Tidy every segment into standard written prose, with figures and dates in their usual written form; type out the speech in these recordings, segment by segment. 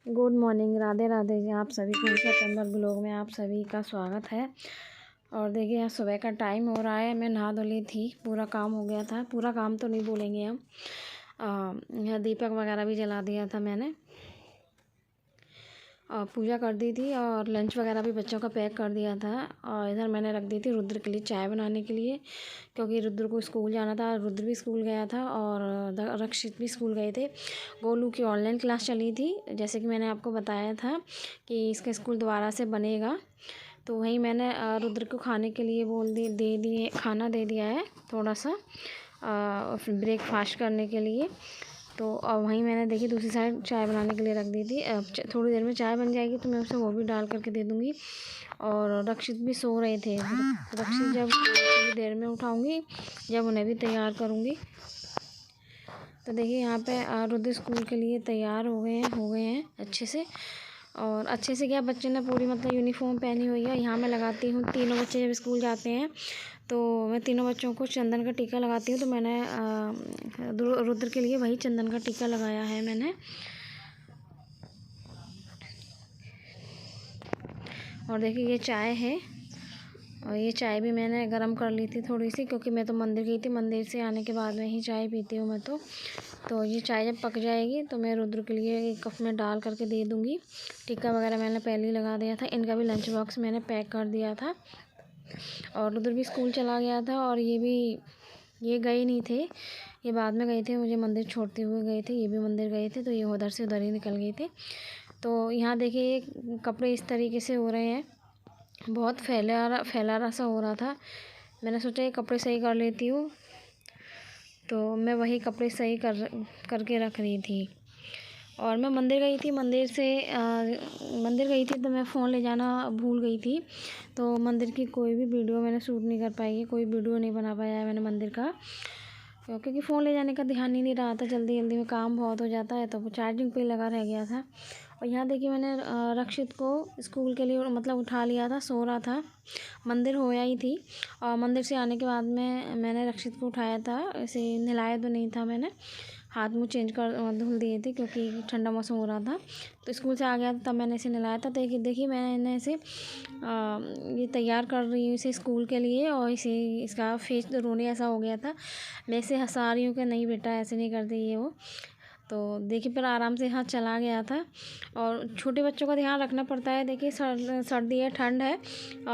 Good morning, Radhe Radhe ji. आप सभी को सितंबर ब्लॉग में आप सभी का स्वागत है। और देखिए यहाँ सुबह का टाइम हो रहा है। मैं नहा धो ली थी, पूरा काम हो गया था। पूरा काम तो नहीं बोलेंगे हम। यहाँ दीपक वगैरह भी जला दिया था मैंने, और पूजा कर दी थी, और लंच वगैरह भी बच्चों का पैक कर दिया था। और इधर मैंने रख दी थी रुद्र के लिए चाय बनाने के लिए, क्योंकि रुद्र को स्कूल जाना था। रुद्र भी स्कूल गया था और रक्षित भी स्कूल गए थे। गोलू की ऑनलाइन क्लास चली थी, जैसे कि मैंने आपको बताया था कि इसका स्कूल दोबारा से बनेगा। तो वहीं मैंने रुद्र को खाने के लिए दे दिए, खाना दे दिया है थोड़ा सा ब्रेकफास्ट करने के लिए। तो वहीं मैंने देखी दूसरी साइड चाय बनाने के लिए रख दी थी। अब थोड़ी देर में चाय बन जाएगी तो मैं उसे वो भी डाल करके दे दूँगी। और रक्षित भी सो रहे थे। रक्षित जब थोड़ी देर में उठाऊँगी, जब उन्हें भी तैयार करूँगी। तो देखिए यहाँ पे रुद्र स्कूल के लिए तैयार हो गए हैं अच्छे से। और अच्छे से क्या, बच्चे ने पूरी मतलब यूनिफॉर्म पहनी हुई है। यहाँ मैं लगाती हूँ, तीनों बच्चे जब स्कूल जाते हैं तो मैं तीनों बच्चों को चंदन का टीका लगाती हूँ। तो मैंने रुद्र के लिए वही चंदन का टीका लगाया है मैंने। और देखिए ये चाय है, और ये चाय भी मैंने गरम कर ली थी थोड़ी सी, क्योंकि मैं तो मंदिर गई थी। मंदिर से आने के बाद में ही चाय पीती हूँ मैं तो ये चाय जब पक जाएगी तो मैं रुद्र के लिए एक कप में डाल करके दे दूँगी। टीका वगैरह मैंने पहले ही लगा दिया था। इनका भी लंच बॉक्स मैंने पैक कर दिया था। और रुद्र भी स्कूल चला गया था, और ये गए नहीं थे, ये बाद में गए थे। मुझे मंदिर छोड़ते हुए गए थे, ये भी मंदिर गए थे, तो ये उधर से उधर ही निकल गए थे। तो यहाँ देखिए ये कपड़े इस तरीके से हो रहे हैं, बहुत फैला सा हो रहा था। मैंने सोचा ये कपड़े सही कर लेती हूँ, तो मैं वही कपड़े सही करके रख रही थी। और मैं मंदिर गई थी, मंदिर गई थी तो मैं फ़ोन ले जाना भूल गई थी। तो मंदिर की कोई भी वीडियो मैंने शूट नहीं कर पाई है, कोई वीडियो नहीं बना पाया है मैंने मंदिर का, क्योंकि फ़ोन ले जाने का ध्यान ही नहीं रहा था। जल्दी जल्दी में काम बहुत हो जाता है, तो वो चार्जिंग पे लगा रह गया था। और यहाँ देखिए मैंने रक्षित को स्कूल के लिए मतलब उठा लिया था, सो रहा था। मंदिर हो आई थी, और मंदिर से आने के बाद में मैंने रक्षित को उठाया था। ऐसे नहलाया तो नहीं था मैंने, हाथ मुँह चेंज कर धुल दिए थे, क्योंकि ठंडा मौसम हो रहा था। तो स्कूल से आ गया था तब मैंने इसे नहलाया था। तो देखिए मैंने इसे ये तैयार कर रही हूँ इसे स्कूल के लिए। और इसका फेस तो रोने ऐसा हो गया था। मैं इसे हंसा रही हूँ कि नहीं बेटा ऐसे नहीं करते ये वो। तो देखिए फिर आराम से हाथ चला गया था। और छोटे बच्चों का ध्यान रखना पड़ता है। देखिए सर्दी है, ठंड है,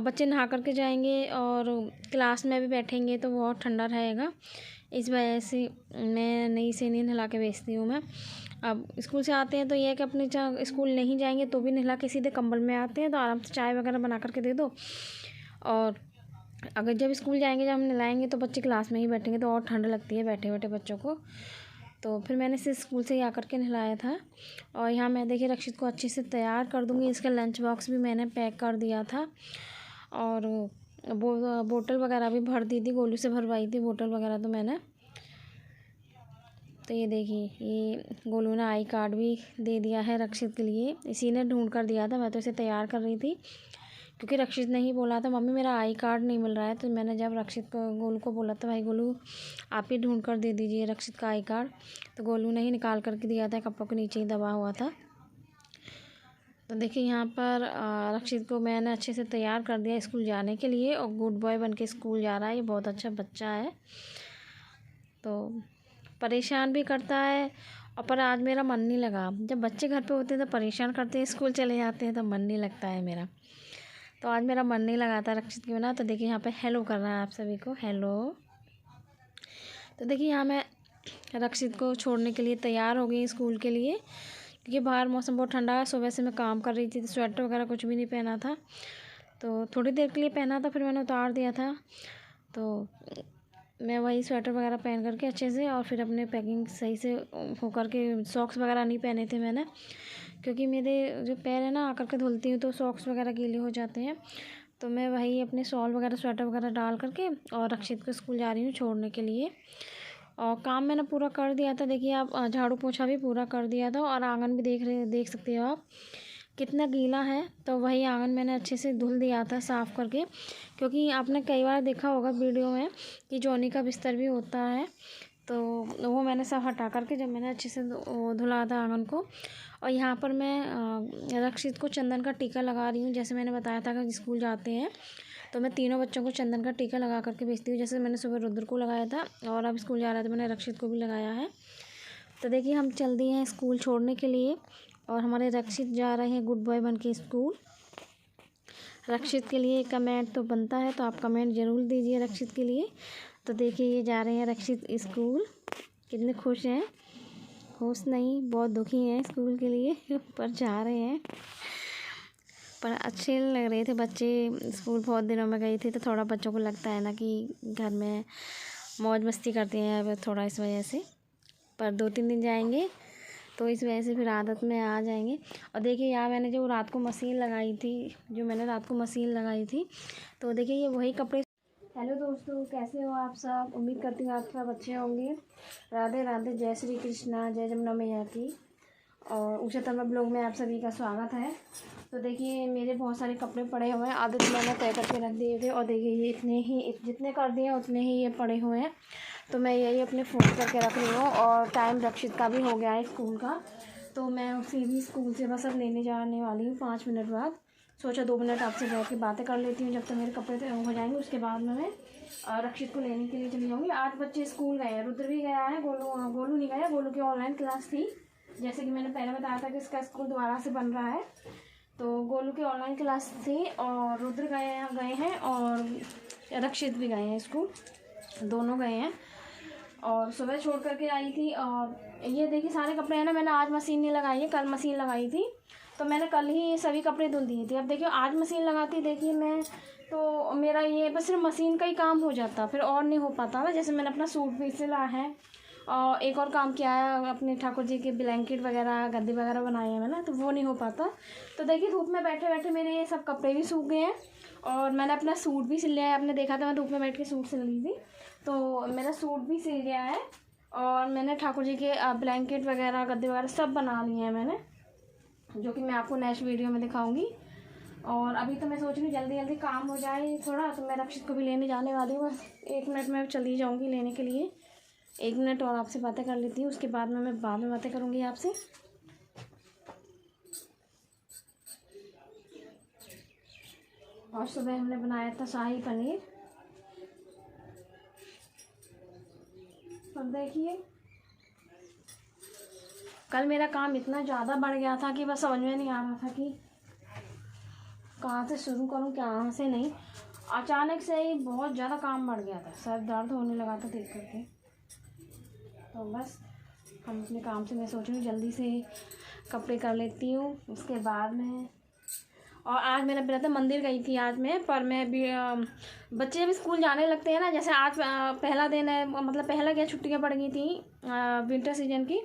बच्चे नहा करके जाएंगे और क्लास में भी बैठेंगे तो बहुत ठंडा रहेगा। इस वजह से मैं नहीं नहला के भेजती हूँ मैं। अब स्कूल से आते हैं तो ये है कि अपने स्कूल नहीं जाएंगे तो भी नहला के सीधे कंबल में आते हैं, तो आराम से चाय वगैरह बना करके दे दो। और अगर जब स्कूल जाएंगे, जब हम नहलाएंगे तो बच्चे क्लास में ही बैठेंगे, तो और ठंड लगती है बैठे बैठे बच्चों को। तो फिर मैंने इसे स्कूल से ही आकर के नहलाया था। और यहाँ मैं देखिए रक्षित को अच्छे से तैयार कर दूँगी। इसका लंच बॉक्स भी मैंने पैक कर दिया था, और बोतल वगैरह भी भर दी थी, गोलू से भरवाई थी बोतल वगैरह तो मैंने। तो ये देखिए ये गोलू ने आई कार्ड भी दे दिया है रक्षित के लिए। इसी ने ढूंढ कर दिया था, मैं तो इसे तैयार कर रही थी, क्योंकि रक्षित ने ही बोला था मम्मी मेरा आई कार्ड नहीं मिल रहा है। तो मैंने जब गोलू को बोला था भाई गोलू आप ही ढूंढ कर दे दीजिए रक्षित का आई कार्ड, तो गोलू ने ही निकाल करके दिया था, कपड़ों के नीचे ही दबा हुआ था। तो देखिए यहाँ पर रक्षित को मैंने अच्छे से तैयार कर दिया स्कूल जाने के लिए, और गुड बॉय बन के स्कूल जा रहा है। ये बहुत अच्छा बच्चा है, तो परेशान भी करता है। और पर आज मेरा मन नहीं लगा। जब बच्चे घर पे होते हैं तो परेशान करते हैं, स्कूल चले जाते हैं तो मन नहीं लगता है मेरा। तो आज मेरा मन नहीं लगा था रक्षित के बिना। तो देखिए यहाँ पे हेलो कर रहा है आप सभी को, हेलो। तो देखिए यहाँ मैं रक्षित को छोड़ने के लिए तैयार हो गई स्कूल के लिए, क्योंकि बाहर मौसम बहुत ठंडा है। सुबह से मैं काम कर रही थी तो स्वेटर वगैरह कुछ भी नहीं पहना था, तो थोड़ी देर के लिए पहना था, फिर मैंने उतार दिया था। तो मैं वही स्वेटर वगैरह पहन करके अच्छे से, और फिर अपने पैकिंग सही से हो करके, सॉक्स वगैरह नहीं पहने थे मैंने, क्योंकि मेरे जो पैर है ना आकर के धुलती हूँ तो सॉक्स वगैरह गीले हो जाते हैं। तो मैं वही अपने शॉल वगैरह स्वेटर वगैरह डाल करके और रक्षित को स्कूल जा रही हूँ छोड़ने के लिए। और काम मैंने पूरा कर दिया था। देखिए आप झाड़ू पोछा भी पूरा कर दिया था, और आंगन भी देख सकते हो आप कितना गीला है। तो वही आंगन मैंने अच्छे से धुल दिया था साफ़ करके, क्योंकि आपने कई बार देखा होगा वीडियो में कि जॉनी का बिस्तर भी होता है, तो वो मैंने सब हटा करके जब मैंने अच्छे से धुला था आंगन को। और यहाँ पर मैं रक्षित को चंदन का टीका लगा रही हूँ। जैसे मैंने बताया था कि स्कूल जाते हैं तो मैं तीनों बच्चों को चंदन का टीका लगा करके भेजती हूँ। जैसे मैंने सुबह रुद्र को लगाया था और अब स्कूल जा रहा था मैंने रक्षित को भी लगाया है। तो देखिए हम चल दिए हैं स्कूल छोड़ने के लिए और हमारे रक्षित जा रहे हैं गुड बॉय बन के स्कूल। रक्षित के लिए कमेंट तो बनता है, तो आप कमेंट ज़रूर दीजिए रक्षित के लिए। तो देखिए ये जा रहे हैं रक्षित स्कूल, कितने खुश हैं। खुश नहीं, बहुत दुखी हैं स्कूल के लिए पर जा रहे हैं। पर अच्छे लग रहे थे बच्चे, स्कूल बहुत दिनों में गए थे तो थोड़ा बच्चों को लगता है ना कि घर में मौज मस्ती करते हैं अब थोड़ा, इस वजह से। पर 2-3 दिन जाएंगे तो इस वजह से फिर आदत में आ जाएंगे। और देखिए यहाँ मैंने जो रात को मशीन लगाई थी, तो देखिए ये वही कपड़े। हेलो दोस्तों, कैसे हो आप सब? उम्मीद करती हूँ आप सब अच्छे होंगे। राधे राधे, जय श्री कृष्णा, जय जमुना मैया की। और उच्चतम ब्लॉग में आप सभी का स्वागत है। तो देखिए मेरे बहुत सारे कपड़े पड़े हुए हैं, आधे तो मैंने तय करके रख दिए थे और देखिए ये इतने ही जितने कर दिए उतने ही ये पड़े हुए हैं। तो मैं यही अपने फ़ोन करके रख रही हूँ। और टाइम रक्षित का भी हो गया है स्कूल का, तो मैं उसे भी स्कूल से बस अब लेने जाने वाली हूँ 5 मिनट बाद। सोचा 2 मिनट आपसे बैठ के बातें कर लेती हूँ जब तक मेरे कपड़े हो जाएंगे। उसके बाद में मैं रक्षित को लेने के लिए चली जाऊँगी। 8 बच्चे स्कूल गए हैं, रुद्र भी गया है, गोलू नहीं गया। गोलू की ऑनलाइन क्लास थी, जैसे कि मैंने पहले बताया था कि इसका स्कूल दोबारा से बन रहा है, तो गोलू की ऑनलाइन क्लास थी। और रुद्र गए हैं और रक्षित भी गए हैं स्कूल, दोनों गए हैं। और सुबह छोड़ करके आई थी। और ये देखिए सारे कपड़े हैं ना, मैंने आज मशीन नहीं लगाई है, कल मशीन लगाई थी, तो मैंने कल ही ये सभी कपड़े धुल दिए थे। अब देखिए आज मशीन लगाती देखिए मैं, तो मेरा ये बस सिर्फ मशीन का ही काम हो जाता, फिर और नहीं हो पाता ना। जैसे मैंने अपना सूट भी सिला है और एक और काम किया है, अपने ठाकुर जी के ब्लैंकेट वगैरह गद्दे वगैरह बनाए हैं मैंने, तो वो नहीं हो पाता। तो देखिए धूप में बैठे बैठे मेरे ये सब कपड़े भी सूख गए हैं और मैंने अपना सूट भी सिल लिया है। आपने देखा था मैं धूप में बैठ के सूट सिल रही थी, तो मेरा सूट भी सिल गया है। और मैंने ठाकुर जी के ब्लैंकेट वगैरह गद्दे वगैरह सब बना लिए हैं मैंने, जो कि मैं आपको नेक्स्ट वीडियो में दिखाऊंगी। और अभी तो मैं सोच रही हूँ जल्दी जल्दी काम हो जाए थोड़ा, तो मैं रक्षित को भी लेने जाने वाली हूँ। 1 मिनट में चली जाऊँगी लेने के लिए, 1 मिनट और आपसे बातें कर लेती हूँ, उसके बाद में मैं बाद में बातें करूँगी आपसे। और सुबह हमने बनाया था शाही पनीर। और देखिए कल मेरा काम इतना ज़्यादा बढ़ गया था कि बस समझ में नहीं आ रहा था कि कहाँ से शुरू करूँ कहाँ से नहीं। अचानक से ही बहुत ज़्यादा काम बढ़ गया था, सर दर्द होने लगा था देख करके। तो बस हम अपने काम से, मैं सोच रही हूँ जल्दी से कपड़े कर लेती हूँ, उसके बाद में। और आज मैंने पहले तो मंदिर गई थी आज मैं, पर मैं भी बच्चे जब स्कूल जाने लगते हैं ना, जैसे आज पहला दिन है, मतलब पहला क्या छुट्टियाँ पड़ गई थी विंटर सीजन की,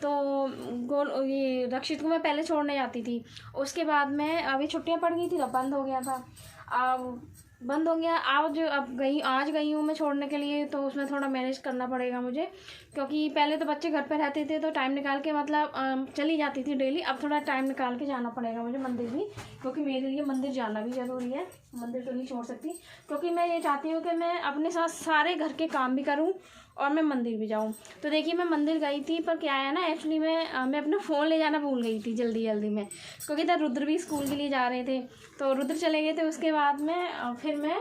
तो ये रक्षित को मैं पहले छोड़ने जाती थी। उसके बाद में अभी छुट्टियाँ पड़ गई थी तो बंद हो गया था, अब बंद हो गया। आज गई हूँ मैं छोड़ने के लिए, तो उसमें थोड़ा मैनेज करना पड़ेगा मुझे, क्योंकि पहले तो बच्चे घर पे रहते थे तो टाइम निकाल के मतलब चली जाती थी डेली। अब थोड़ा टाइम निकाल के जाना पड़ेगा मुझे मंदिर भी, क्योंकि मेरे लिए मंदिर जाना भी ज़रूरी है। मंदिर तो नहीं छोड़ सकती, क्योंकि मैं ये चाहती हूँ कि मैं अपने साथ सारे घर के काम भी करूँ और मैं मंदिर भी जाऊँ। तो देखिए मैं मंदिर गई थी, पर क्या है ना, एक्चुअली मैं अपना फ़ोन ले जाना भूल गई थी जल्दी में, क्योंकि तब रुद्र भी स्कूल के लिए जा रहे थे, तो रुद्र चले गए थे। उसके बाद में फिर मैं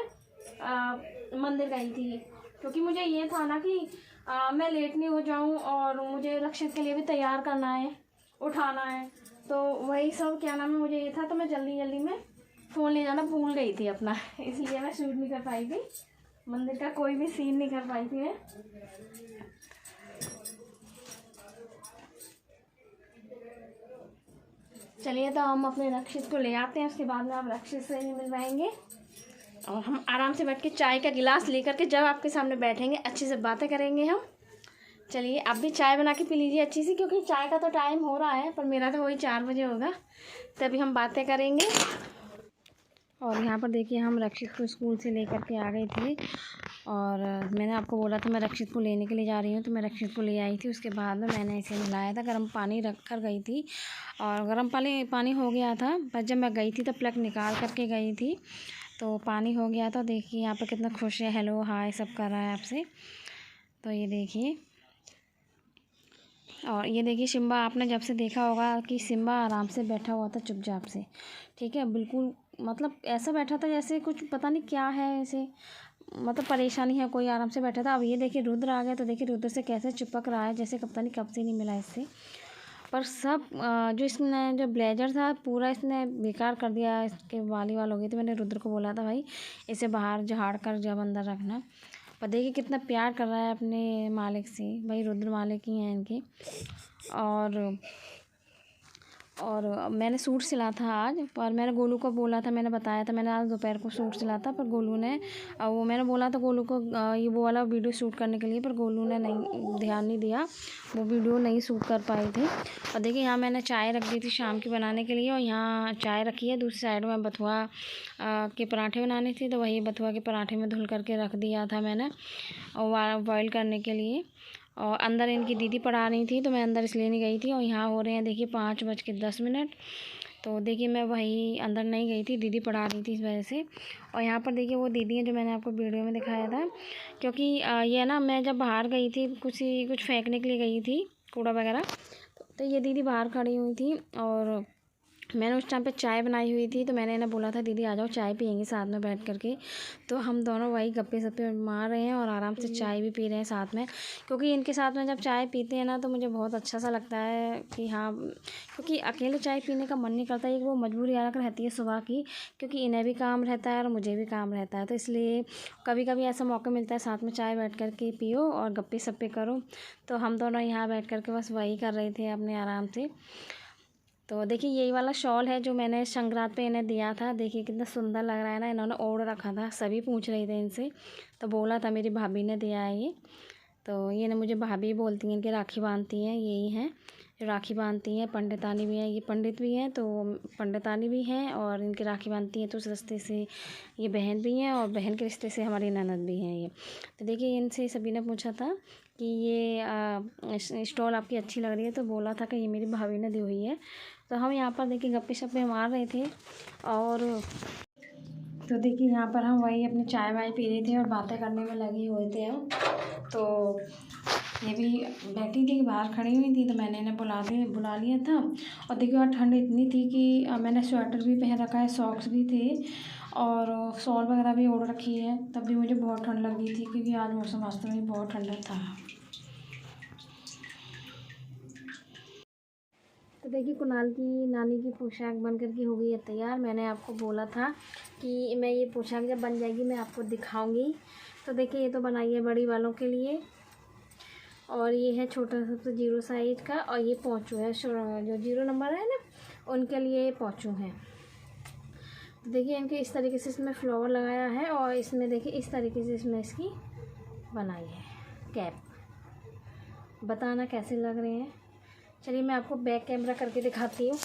मंदिर गई थी, क्योंकि मुझे ये था ना कि मैं लेट नहीं हो जाऊँ और मुझे रक्षित के लिए भी तैयार करना है, उठाना है, तो वही सब क्या नाम है मुझे ये था। तो मैं जल्दी में फ़ोन ले जाना भूल गई थी अपना, इसलिए मैं शूट नहीं कर पाई थी, मंदिर का कोई भी सीन नहीं कर पाई थी मैं। चलिए तो हम अपने रक्षित को ले आते हैं, उसके बाद में आप रक्षित से भी मिलवाएंगे और हम आराम से बैठ के चाय का गिलास लेकर के जब आपके सामने बैठेंगे अच्छे से बातें करेंगे हम। चलिए आप भी चाय बना के पी लीजिए अच्छी सी, क्योंकि चाय का तो टाइम हो रहा है, पर मेरा तो वही 4 बजे होगा, तभी हम बातें करेंगे। और यहाँ पर देखिए हम रक्षित को स्कूल से लेकर के आ गए थे, और मैंने आपको बोला था मैं रक्षित को लेने के लिए जा रही हूँ, तो मैं रक्षित को ले आई थी। उसके बाद में मैंने इसे नहलाया था, गर्म पानी रख कर गई थी और गर्म पानी हो गया था, पर जब मैं गई थी तो प्लग निकाल करके गई थी, तो पानी हो गया था। देखिए यहाँ पर कितना खुश है, हेलो हाय सब कर रहा है आपसे। तो ये देखिए और ये देखिए सिम्बा, आपने जब से देखा होगा कि सिम्बा आराम से बैठा हुआ था चुपचाप से, ठीक है, बिल्कुल मतलब ऐसा बैठा था जैसे कुछ पता नहीं क्या है, ऐसे मतलब परेशानी है कोई, आराम से बैठा था। अब ये देखिए रुद्र आ गया, तो देखिए रुद्र से कैसे चिपक रहा है जैसे पता नहीं कब से नहीं मिला इससे। पर सब जो इसने जो ब्लेजर था पूरा इसने बेकार कर दिया, इसके वाली वाल हो गई थी। मैंने रुद्र को बोला था भाई इसे बाहर झाड़ कर जब अंदर रखना। पर देखिए कितना प्यार कर रहा है अपने मालिक से, भाई रुद्र मालिक ही हैं इनके। और मैंने सूट सिला था आज, पर मैंने गोलू को बोला था, मैंने बताया था मैंने आज दोपहर को सूट सिला था, पर गोलू ने वो मैंने बोला था गोलू को ये वो वाला वीडियो शूट करने के लिए, पर गोलू ने नहीं ध्यान नहीं दिया, वो वीडियो नहीं शूट कर पाई थी। और देखिए यहाँ मैंने चाय रख दी थी शाम की बनाने के लिए, और यहाँ चाय रखी है, दूसरी साइड में बथुआ के पराठे बनाने थे, तो वही बथुआ के पराठे में धुल करके रख दिया था मैंने और बॉयल करने के लिए। और अंदर इनकी दीदी पढ़ा रही थी, तो मैं अंदर इसलिए नहीं गई थी। और यहाँ हो रहे हैं देखिए 5:10। तो देखिए मैं वही अंदर नहीं गई थी, दीदी पढ़ा रही थी इस वजह से। और यहाँ पर देखिए वो दीदी हैं जो मैंने आपको वीडियो में दिखाया था, क्योंकि ये ना मैं जब बाहर गई थी कुछ फेंकने के लिए गई थी कूड़ा वगैरह, तो ये दीदी बाहर खड़ी हुई थी और मैंने उस टाइम पे चाय बनाई हुई थी, तो मैंने इन्हें बोला था दीदी आ जाओ चाय पियेंगे साथ में बैठ करके। तो हम दोनों वही गप्पे सप्पे मार रहे हैं और आराम से चाय भी पी रहे हैं साथ में, क्योंकि इनके साथ में जब चाय पीते हैं ना तो मुझे बहुत अच्छा सा लगता है कि हाँ, क्योंकि अकेले चाय पीने का मन नहीं करता, एक वो मजबूरी आ कर रहती है सुबह की, क्योंकि इन्हें भी काम रहता है और मुझे भी काम रहता है, तो इसलिए कभी कभी ऐसा मौका मिलता है साथ में चाय बैठ करके पियो और गप्पे सप्पे करो। तो हम दोनों यहाँ बैठ करके बस वही कर रहे थे अपने आराम से। तो देखिए यही वाला शॉल है जो मैंने संक्रांत पे इन्हें दिया था, देखिए कितना सुंदर लग रहा है ना, इन्होंने ओढ़ रखा था, सभी पूछ रहे थे इनसे, तो बोला था मेरी भाभी ने दिया है ये। तो ये ना मुझे भाभी बोलती हैं, इनके राखी बांधती हैं, यही हैं जो राखी बांधती हैं, पंडितानी भी हैं, ये पंडित भी हैं, तो पंडितानी भी हैं और इनकी राखी बांधती हैं, तो उस रिश्ते से ये बहन भी हैं और बहन के रिश्ते से हमारी ननद भी हैं ये। तो देखिए इनसे सभी ने पूछा था कि ये स्टॉल आपकी अच्छी लग रही है, तो बोला था कि ये मेरी भाभी ने दी हुई है। तो हम यहाँ पर देखिए गप्पे शप्पे मार रहे थे, और तो देखिए यहाँ पर हम वही अपनी चाय वाय पी रहे थे और बातें करने में लगे हुए थे हम। तो ये भी बैठी थी बाहर खड़ी हुई थी, तो मैंने इन्हें बुला लिया था। और देखिए वहाँ ठंड इतनी थी कि मैंने स्वेटर भी पहन रखा है, सॉक्स भी थे और शॉल वगैरह भी ओढ़ रखी है, तब भी मुझे बहुत ठंड लग रही थी, क्योंकि आज मौसम वास्तव में बहुत ठंडा था। तो देखिए कुणाल की नानी की पोशाक बन करके हो गई है तैयार। मैंने आपको बोला था कि मैं ये पोशाक जब बन जाएगी मैं आपको दिखाऊंगी। तो देखिए ये तो बनाई है बड़ी वालों के लिए, और ये है छोटा सा तो 0 साइज का, और ये पोंचू है जो 0 नंबर है ना उनके लिए ये पोंचू है। तो देखिए इनके इस तरीके से इसमें फ्लावर लगाया है, और इसमें देखिए इस तरीके से इसमें इसकी बनाई है कैप। बताना कैसे लग रहे हैं। चलिए मैं आपको बैक कैमरा करके दिखाती हूँ।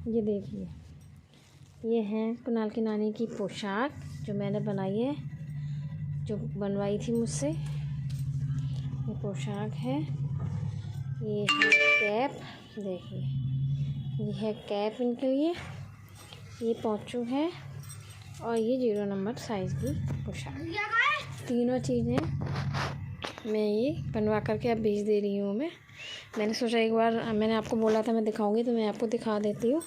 ये देखिए ये है कुणाल की नानी की पोशाक जो मैंने बनाई है, जो बनवाई थी मुझसे। ये पोशाक है, ये है कैप, देखिए ये है कैप इनके लिए, ये पोंचू है, और ये 0 नंबर साइज़ की पोशाक। तीनों चीज़ें मैं ये बनवा करके अब भेज दे रही हूँ। मैंने सोचा एक बार मैंने आपको बोला था मैं दिखाऊंगी, तो मैं आपको दिखा देती हूँ।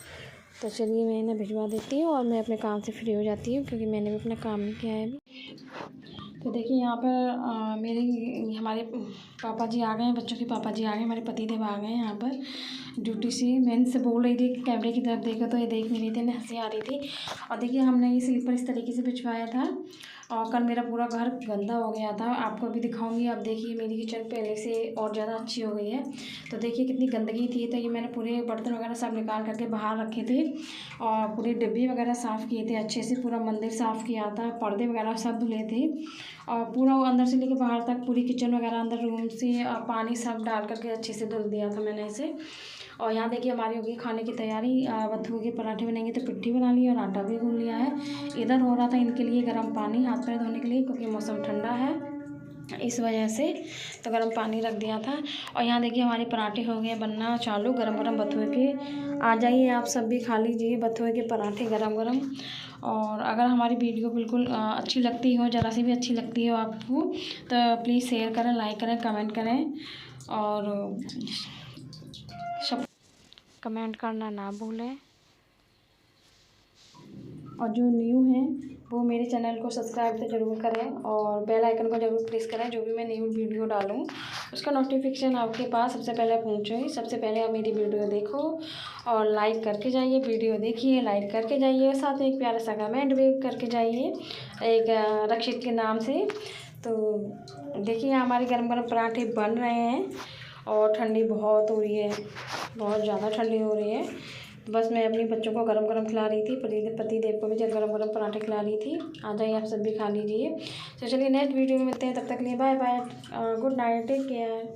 तो चलिए मैं इन्हें भिजवा देती हूँ और मैं अपने काम से फ्री हो जाती हूँ, क्योंकि मैंने भी अपना काम नहीं किया है अभी। तो देखिए यहाँ पर हमारे पापा जी आ गए हैं, बच्चों के पापा जी आ गए, हमारे पतिदेव आ गए हैं यहाँ पर ड्यूटी से। मैं इनसे बोल रही थी कैमरे की तरफ देखो, तो ये देख नहीं रही थी, इन्हें हंसी आ रही थी। और देखिए हमने ये स्लीपर इस तरीके से बिछवाया था, और कल मेरा पूरा घर गंदा हो गया था, आपको अभी दिखाऊंगी। अब देखिए मेरी किचन पहले से और ज़्यादा अच्छी हो गई है। तो देखिए कितनी गंदगी थी, तो ये मैंने पूरे बर्तन वगैरह सब निकाल करके बाहर रखे थे, और पूरे डिब्बे वगैरह साफ़ किए थे अच्छे से, पूरा मंदिर साफ़ किया था, पर्दे वगैरह सब धुले थे, और पूरा अंदर से लेके बाहर तक पूरी किचन वगैरह अंदर रूम से पानी सब डाल करके अच्छे से धुल दिया था मैंने इसे। और यहाँ देखिए हमारी होगी खाने की तैयारी, बथुए के पराठे बनाएंगे, तो पिट्ठी बना ली और आटा भी गूंद लिया है। इधर हो रहा था इनके लिए गर्म पानी हाथ पैर धोने के लिए, क्योंकि मौसम ठंडा है। इस वजह से तो गर्म पानी रख दिया था। और यहाँ देखिए हमारे पराठे हो गए बनना चालू, गरम गरम बथुए के। आ जाइए आप सब भी खा लीजिए बथुए के पराठे गरम गरम। और अगर हमारी वीडियो बिल्कुल अच्छी लगती हो, ज़रा सी भी अच्छी लगती हो आपको, तो प्लीज़ शेयर करें, लाइक करें, कमेंट करें और सब कमेंट करना ना भूलें। और जो न्यू हैं वो मेरे चैनल को सब्सक्राइब तो ज़रूर करें और बेल आइकन को ज़रूर प्रेस करें। जो भी मैं न्यू वीडियो डालूँ उसका नोटिफिकेशन आपके पास सबसे पहले पहुँचे। सबसे पहले आप मेरी वीडियो देखो और लाइक करके जाइए, वीडियो देखिए, लाइक करके जाइए, साथ में एक प्यारा सा कमेंट भी करके जाइए एक रक्षित के नाम से। तो देखिए हमारे गरम गरम पराठे बन रहे हैं और ठंडी बहुत हो रही है, बहुत ज़्यादा ठंडी हो रही है। बस मैं अपने बच्चों को गरम गरम खिला रही थी, पति देव को भी गरम गरम पराठे खिला रही थी। आ जाइए आप सब भी खा लीजिए। तो चलिए नेक्स्ट वीडियो में मिलते हैं, तब तक के लिए bye bye, good night, take care.